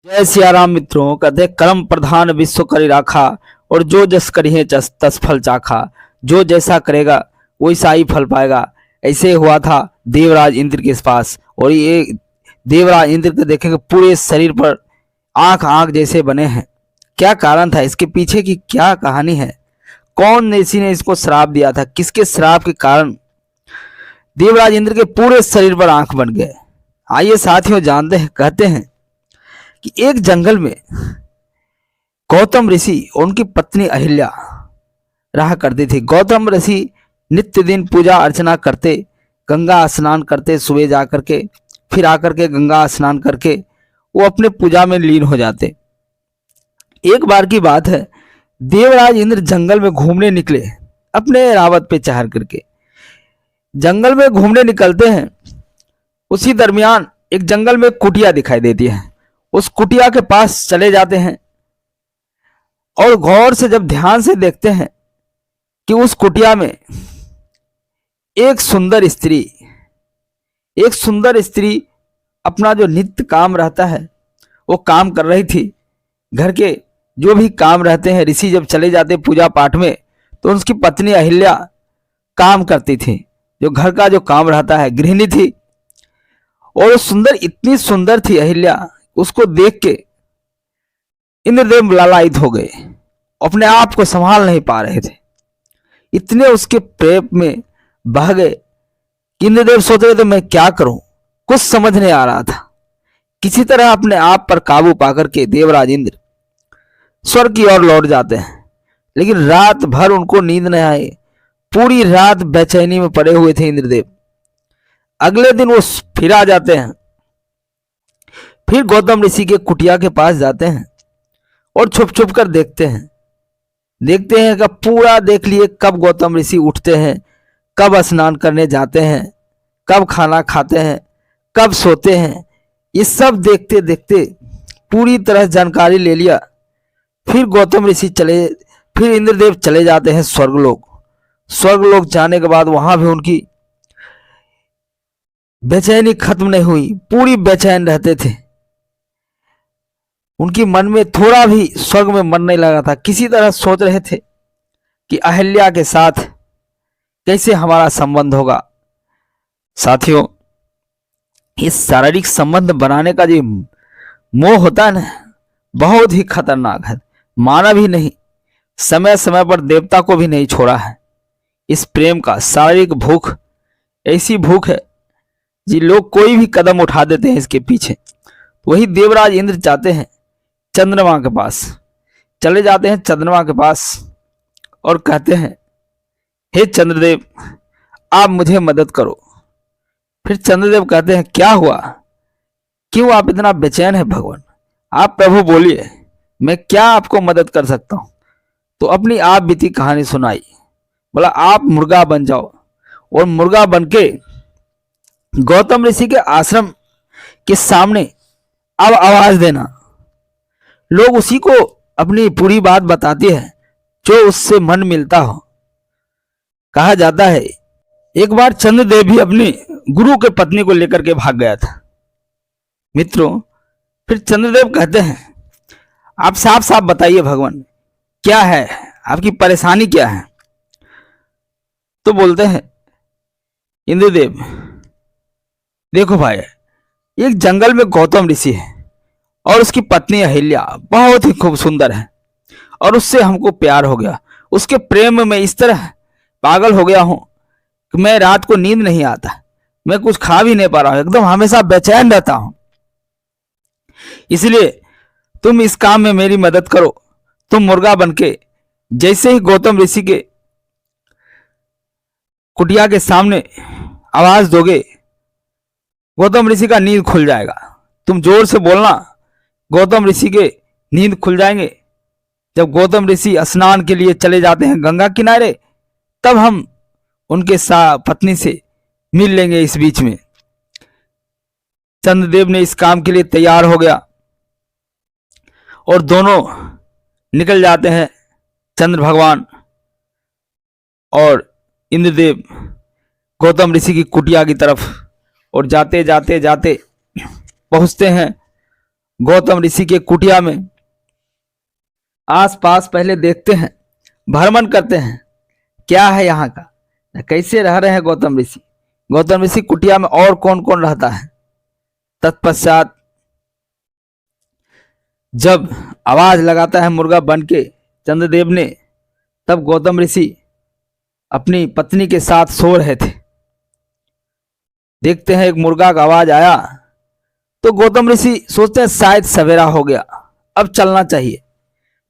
जय सिया राम मित्रों। कहते कर्म प्रधान विश्व करि राखा, और जो जस करिए तस फल चाखा। जो जैसा करेगा वैसा ही फल पाएगा। ऐसे हुआ था देवराज इंद्र के पास। और ये देवराज इंद्र को देखेंगे पूरे शरीर पर आंख आंख जैसे बने हैं। क्या कारण था, इसके पीछे की क्या कहानी है? कौन ऋषि ने इसको श्राप दिया था? किसके श्राप के कारण देवराज इंद्र के पूरे शरीर पर आंख बन गए? आइए साथियों जानते हैं। कहते हैं कि एक जंगल में गौतम ऋषि और उनकी पत्नी अहिल्या रहा करती थी। गौतम ऋषि नित्य दिन पूजा अर्चना करते, गंगा स्नान करते, सुबह जा करके फिर आकर के गंगा स्नान करके वो अपने पूजा में लीन हो जाते। एक बार की बात है, देवराज इंद्र जंगल में घूमने निकले अपने रावत पे चढ़ करके। जंगल में घूमने निकलते हैं, उसी दरमियान एक जंगल में कुटिया दिखाई देती है। उस कुटिया के पास चले जाते हैं और गौर से जब ध्यान से देखते हैं कि उस कुटिया में एक सुंदर स्त्री अपना जो नित्य काम रहता है वो काम कर रही थी। घर के जो भी काम रहते हैं, ऋषि जब चले जाते पूजा पाठ में तो उसकी पत्नी अहिल्या काम करती थी। जो घर का जो काम रहता है, गृहिणी थी। और सुंदर, इतनी सुंदर थी अहिल्या, उसको देख के इंद्रदेव लालायित हो गए, अपने आप को संभाल नहीं पा रहे थे। इतने उसके प्रेम में बह गए कि इंद्रदेव सोच रहे थे मैं क्या करूं, कुछ समझ नहीं आ रहा था। किसी तरह अपने आप पर काबू पाकर के देवराज इंद्र स्वर्ग की ओर लौट जाते हैं। लेकिन रात भर उनको नींद नहीं आई। पूरी रात बेचैनी में पड़े हुए थे इंद्रदेव। अगले दिन वो फिर आ जाते हैं। फिर गौतम ऋषि के कुटिया के पास जाते हैं और छुप छुप कर देखते हैं कि पूरा देख लिए कब गौतम ऋषि उठते हैं, कब स्नान करने जाते हैं, कब खाना खाते हैं, कब सोते हैं। ये सब देखते देखते पूरी तरह जानकारी ले लिया। फिर फिर इंद्रदेव चले जाते हैं स्वर्गलोक जाने के बाद वहां भी उनकी बेचैनी खत्म नहीं हुई। पूरी बेचैन रहते थे। उनकी मन में थोड़ा भी स्वर्ग में मन नहीं लगा था। किसी तरह सोच रहे थे कि अहिल्या के साथ कैसे हमारा संबंध होगा। साथियों, इस शारीरिक संबंध बनाने का जो मोह होता है ना, बहुत ही खतरनाक है। मानव ही नहीं, समय समय पर देवता को भी नहीं छोड़ा है। इस प्रेम का शारीरिक भूख ऐसी भूख है जी, लोग कोई भी कदम उठा देते हैं इसके पीछे। वही देवराज इंद्र चाहते हैं चंद्रमा के पास चले जाते हैं, चंद्रमा के पास, और कहते हैं हे चंद्रदेव, आप मुझे मदद करो। फिर चंद्रदेव कहते हैं क्या हुआ, क्यों आप इतना बेचैन है भगवान? आप प्रभु बोलिए, मैं क्या आपको मदद कर सकता हूं। तो अपनी आप बीती कहानी सुनाई। बोला आप मुर्गा बन जाओ, और मुर्गा बन के गौतम ऋषि के आश्रम के सामने अब आवाज देना। लोग उसी को अपनी पूरी बात बताते हैं जो उससे मन मिलता हो। कहा जाता है एक बार चंद्रदेव भी अपनी गुरु के पत्नी को लेकर के भाग गया था। मित्रों, फिर चंद्रदेव कहते हैं आप साफ साफ बताइए भगवान, क्या है आपकी परेशानी, क्या है? तो बोलते हैं इंद्रदेव, देखो भाई, एक जंगल में गौतम ऋषि है और उसकी पत्नी अहिल्या बहुत ही खूब सुंदर है, और उससे हमको प्यार हो गया। उसके प्रेम में इस तरह पागल हो गया हूं कि मैं रात को नींद नहीं आता, मैं कुछ खा भी नहीं पा रहा हूं, एकदम हमेशा बेचैन रहता हूं। इसलिए तुम इस काम में मेरी मदद करो। तुम मुर्गा बनके जैसे ही गौतम ऋषि के कुटिया के सामने आवाज दोगे, गौतम ऋषि का नींद खुल जाएगा। तुम जोर से बोलना, गौतम ऋषि के नींद खुल जाएंगे। जब गौतम ऋषि स्नान के लिए चले जाते हैं गंगा किनारे, तब हम उनके पत्नी से मिल लेंगे। इस बीच में चंद्रदेव ने इस काम के लिए तैयार हो गया और दोनों निकल जाते हैं, चंद्र भगवान और इंद्रदेव, गौतम ऋषि की कुटिया की तरफ। और जाते जाते जाते पहुंचते हैं गौतम ऋषि के कुटिया में आसपास पहले देखते हैं, भ्रमण करते हैं, क्या है यहाँ का, कैसे रह रहे हैं गौतम ऋषि। गौतम ऋषि कुटिया में और कौन कौन रहता है। तत्पश्चात जब आवाज लगाता है मुर्गा बन के चंद्रदेव ने, तब गौतम ऋषि अपनी पत्नी के साथ सो रहे थे। देखते हैं एक मुर्गा का आवाज आया तो गौतम ऋषि सोचते हैं शायद सवेरा हो गया, अब चलना चाहिए।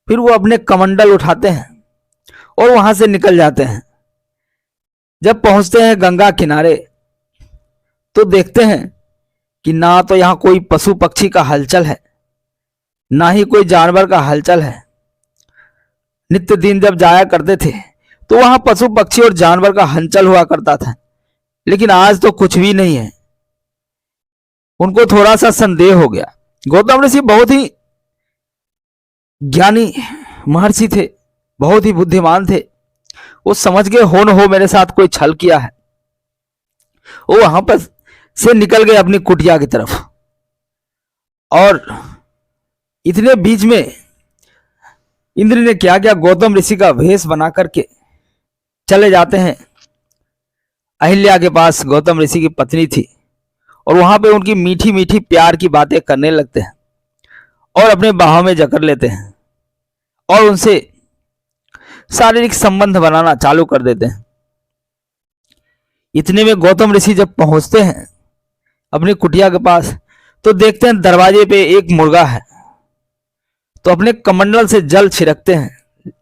फिर वो अपने कमंडल उठाते हैं और वहां से निकल जाते हैं। जब पहुंचते हैं गंगा किनारे तो देखते हैं कि ना तो यहां कोई पशु पक्षी का हलचल है, ना ही कोई जानवर का हलचल है। नित्य दिन जब जाया करते थे तो वहां पशु पक्षी और जानवर का हलचल हुआ करता था, लेकिन आज तो कुछ भी नहीं है। उनको थोड़ा सा संदेह हो गया। गौतम ऋषि बहुत ही ज्ञानी महर्षि थे, बहुत ही बुद्धिमान थे। वो समझ गए हो न हो मेरे साथ कोई छल किया है। वो वहां पर से निकल गए अपनी कुटिया की तरफ, और इतने बीच में इंद्र ने क्या किया, गौतम ऋषि का वेश बना करके चले जाते हैं। अहिल्या के पास गौतम ऋषि की पत्नी थी और वहां पे उनकी मीठी मीठी प्यार की बातें करने लगते हैं और अपने बाहों में जकड़ लेते हैं और उनसे शारीरिक संबंध बनाना चालू कर देते हैं। इतने में गौतम ऋषि जब पहुंचते हैं अपनी कुटिया के पास तो देखते हैं दरवाजे पे एक मुर्गा है। तो अपने कमंडल से जल छिड़कते हैं,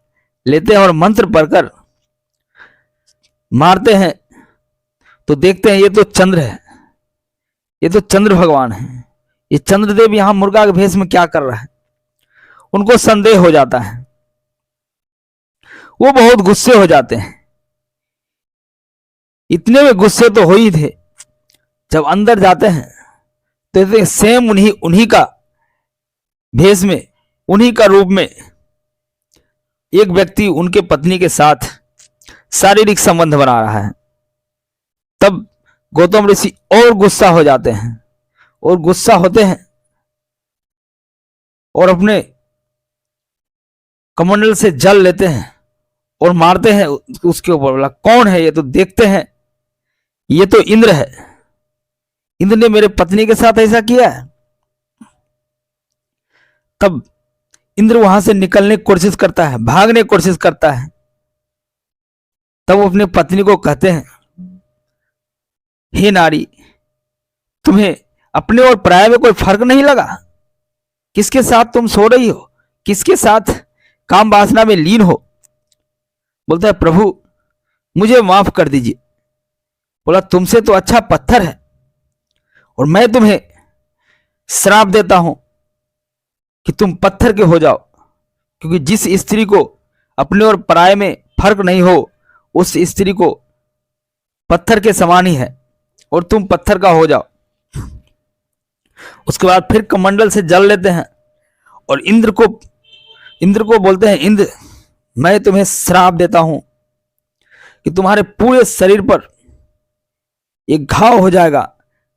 लेते हैं और मंत्र पढ़कर मारते हैं। तो देखते हैं ये तो चंद्र है, ये तो चंद्र भगवान है। ये चंद्रदेव यहां मुर्गा के भेष में क्या कर रहा है। उनको संदेह हो जाता है, वो बहुत गुस्से हो जाते हैं। इतने में गुस्से तो हो ही थे, जब अंदर जाते हैं तो सेम उन्हीं का भेष में, उन्हीं का रूप में एक व्यक्ति उनके पत्नी के साथ शारीरिक संबंध बना रहा है। तब गौतम ऋषि और गुस्सा हो जाते हैं, और गुस्सा होते हैं और अपने कमंडल से जल लेते हैं और मारते हैं उसके ऊपर। बोला कौन है ये, तो देखते हैं ये तो इंद्र है। इंद्र ने मेरे पत्नी के साथ ऐसा किया है। तब इंद्र वहां से निकलने की कोशिश करता है, भागने की कोशिश करता है। तब वो अपने पत्नी को कहते हैं, हे नारी, तुम्हें अपने और पराये में कोई फर्क नहीं लगा? किसके साथ तुम सो रही हो, किसके साथ काम वासना में लीन हो? बोलता है प्रभु मुझे माफ कर दीजिए। बोला तुमसे तो अच्छा पत्थर है, और मैं तुम्हें श्राप देता हूं कि तुम पत्थर के हो जाओ, क्योंकि जिस स्त्री को अपने और पराये में फर्क नहीं हो उस स्त्री को पत्थर के समान ही है, और तुम पत्थर का हो जाओ। उसके बाद फिर कमंडल से जल लेते हैं और इंद्र को बोलते हैं, इंद्र मैं तुम्हें श्राप देता हूं कि तुम्हारे पूरे शरीर पर एक घाव हो जाएगा,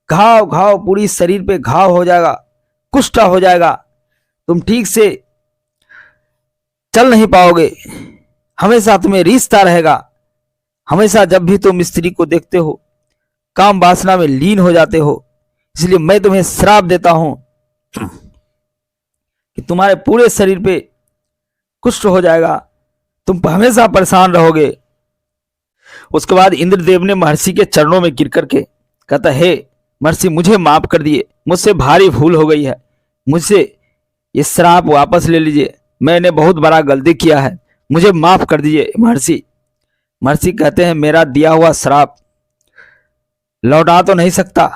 घाव पूरी शरीर पे घाव हो जाएगा, कुष्ठ हो जाएगा, तुम ठीक से चल नहीं पाओगे, हमेशा तुम्हें रिश्ता रहेगा, हमेशा जब भी तुम स्त्री को देखते हो काम वासना में लीन हो जाते हो। इसलिए मैं तुम्हें श्राप देता हूं कि तुम्हारे पूरे शरीर पे कुष्ठ हो जाएगा, तुम हमेशा परेशान रहोगे। उसके बाद इंद्रदेव ने महर्षि के चरणों में गिर करके कहता है, महर्षि मुझे माफ कर दिए, मुझसे भारी भूल हो गई है, मुझसे ये श्राप वापस ले लीजिए, मैंने बहुत बड़ा गलती किया है, मुझे माफ कर दीजिए महर्षि। महर्षि कहते हैं मेरा दिया हुआ श्राप लौटा तो नहीं सकता,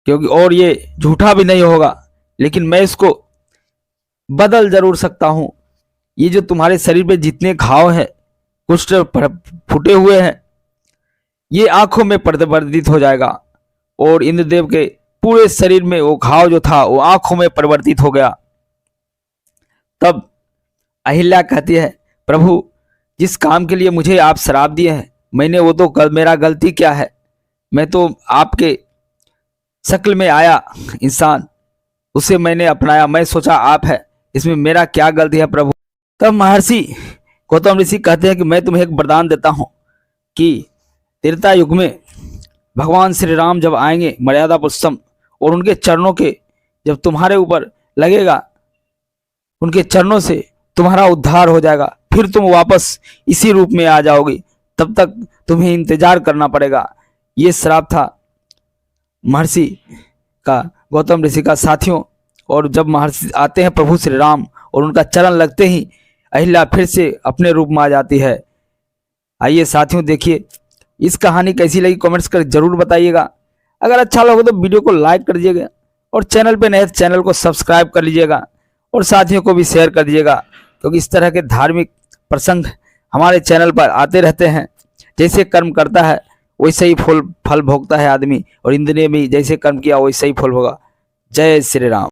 क्योंकि और ये झूठा भी नहीं होगा, लेकिन मैं इसको बदल जरूर सकता हूं। ये जो तुम्हारे शरीर पे जितने घाव हैं, कुष्ठ फूटे हुए हैं, ये आंखों में परिवर्तित हो जाएगा, और इंद्रदेव के पूरे शरीर में वो घाव जो था वो आंखों में परिवर्तित हो गया। तब अहिल्या कहती है, प्रभु जिस काम के लिए मुझे आप श्राप दिए हैं मैंने वो तो मेरा गलती क्या है, मैं तो आपके शक्ल में आया इंसान, उसे मैंने अपनाया। मैं सोचा आप है, इसमें मेरा क्या गलती है प्रभु। तब महर्षि गौतम ऋषि कहते हैं कि मैं तुम्हें एक वरदान देता हूं कि त्रेता युग में भगवान श्री राम जब आएंगे मर्यादा पुरुषोत्तम, और उनके चरणों के जब तुम्हारे ऊपर लगेगा, उनके चरणों से तुम्हारा उद्धार हो जाएगा, फिर तुम वापस इसी रूप में आ जाओगी। तब तक तुम्हें इंतजार करना पड़ेगा। ये श्राप था महर्षि का, गौतम ऋषि का साथियों। और जब महर्षि आते हैं प्रभु श्री राम और उनका चरण लगते ही अहिल्या फिर से अपने रूप में आ जाती है। आइए साथियों देखिए इस कहानी कैसी लगी, कमेंट्स कर जरूर बताइएगा। अगर अच्छा लगे तो वीडियो को लाइक कर दीजिएगा, और चैनल पे नए चैनल को सब्सक्राइब कर लीजिएगा, और साथियों को भी शेयर कर दीजिएगा, क्योंकि इस तरह के धार्मिक प्रसंग हमारे चैनल पर आते रहते हैं। जैसे कर्म करता है वैसे ही फल भोगता है आदमी, और इंद्रिय में जैसे कर्म किया वैसे ही फल होगा। जय श्री राम।